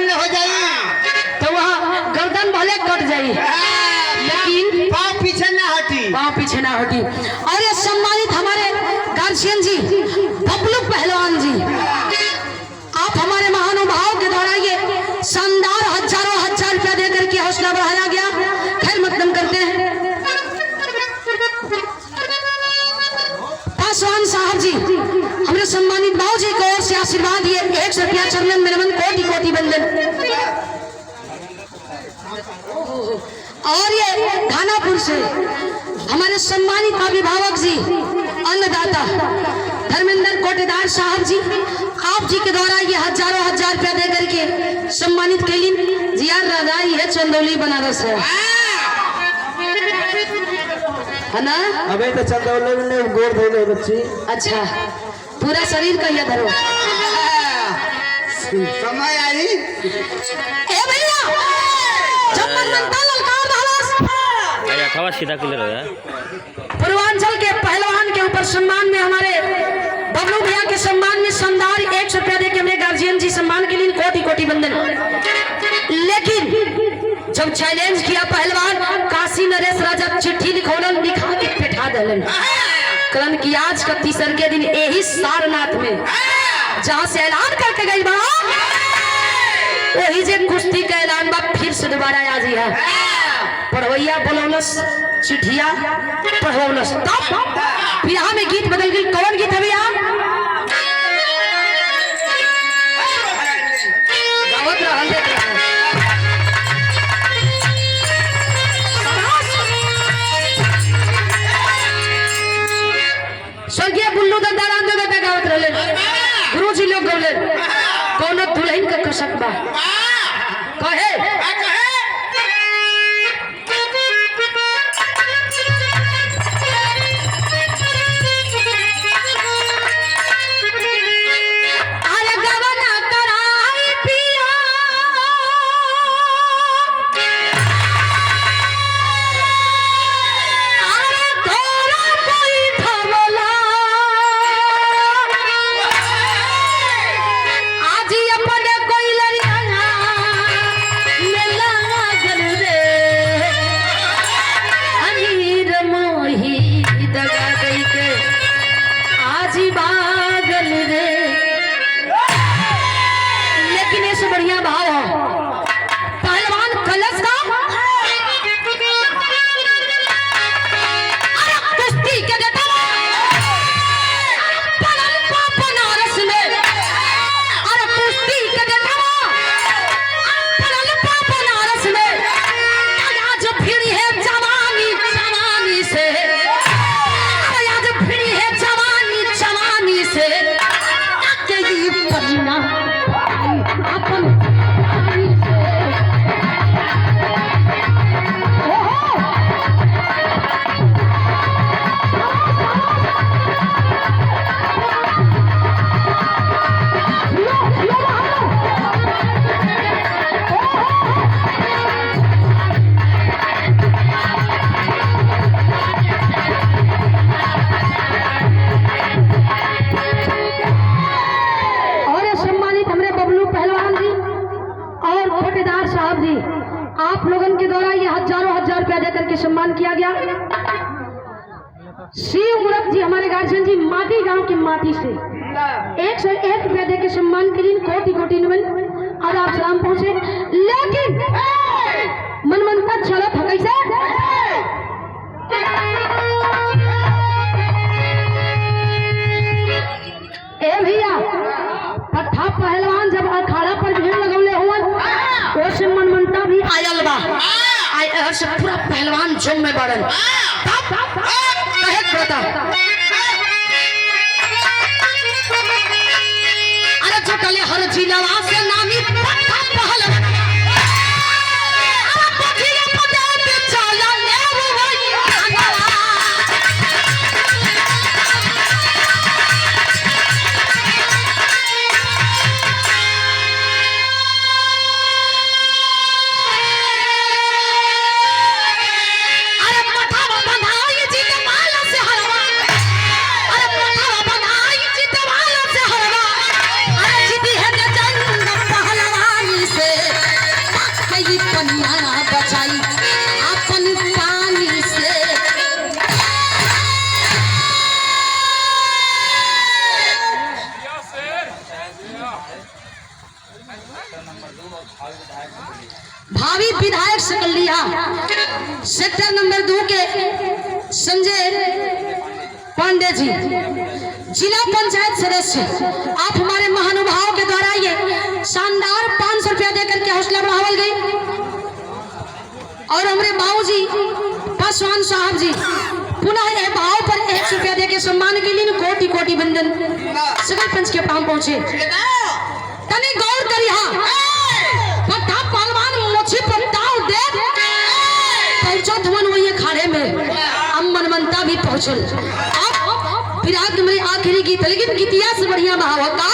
गर्दन हो जाई तो वहाँ गर्दन भले कट जाई लेकिन पाँव पीछे ना हटी, पाँव पीछे ना हटी। और ये सम्मानित हमारे गार्जियन जी बबलू पहलवान जी, आप हमारे महानुभाव के द्वारा ये शानदार हजारों हजार रुपया देकर के हौसला बढ़ाया गया। खैर मतम करते हैं पासवान साहब जी, हमारे सम्मानित बाबू जी को ओर से आशीर्वाद ये 100 रुपया चरणन में नमन, कोटि कोटि बंदन। और ये खानापुर से हमारे सम्मानित अभिभावक जी, अन्नदाता धर्मेंद्र कोटेदार साहब जी, आप जी के द्वारा ये हजारों हजार रुपया दे करके सम्मानित कैलिन। जिया राजा ये चंदौली बनारस है ना? अबे तो चंदौली में गोड़ धोले बच्ची। अच्छा, पूरा शरीर का ये धरो समय आई। ए भैया जब मन मनता ललकार धालस अरे थवा सीधा क्लियर हो यार। पूर्वांचल के पहलवान के ऊपर सम्मान में हमारे बबलू भैया के सम्मान में शानदार 100 रुपया दे के हमारे गार्जियन जी सम्मान के लिए कोटि कोटि बंदन। लेकिन जब चैलेंज किया पहलवान, काशी नरेश राजा चिट्ठी लिखौलन, लिखा के बैठा दलन कलन की आज का तीसर के दिन यही सारनाथ में जहां से ऐलान करके गई बा वही जे कुश्ती का ऐलान बा फिर से दोबारा आज है पढ़वैया बोलौलस, चिट्ठिया पढ़वलस, तब बिहार में गीत बदल गई। कौन गीत है भैया? गावत रहल देख रहल। स्वर्गीय बुल्लू दत्ता राम दत्ता गावत रहले, गुरु जी लोग गौले कौन दुल्हन का कसक बा कहे आप लोगों के द्वारा ये हजारों हजार रुपया देकर के सम्मान किया गया। शिव मुरत जी हमारे गार्जियन जी माटी गांव की माटी से 101 रुपया दे के सम्मान के लिए कोटि कोटि नमन। आज आप सलाम पहुंचे, लेकिन मनमनता चलत है कैसे? ए भैया पट्ठा पहलवान जब अखाड़ा पर भीड़ लगौले हुआ ओसे मनमनता भी आयल बा आय से पूरा पहलवान जम में बढ़ल कहे बता अरे चटले हर जिलावा से नामी पट्ठा पहलवान बचाई अपन पानी से। भावी विधायक सकलिया सेक्टर नंबर 2 के संजय पांडे जी, जिला पंचायत सदस्य, आप हमारे महानुभाव के द्वारा ये शानदार 500 रुपया देकर के हौसला बढ़ावल गई। और हमारे बाबूजी पासवान साहब जी पुनः यह भाव पर 100 रुपया देकर सम्मान के लिए कोटि कोटि वंदन। सगल पंच के पांव पहुंचे तनी गौर करिहा पट्टा पहलवान मोछी पट्टाव दे पहुंचा धवन वही खाड़े में अब मनमनता भी पहुंचल। अब विराट में आखिरी गीत, लेकिन गीतिया से बढ़िया भाव का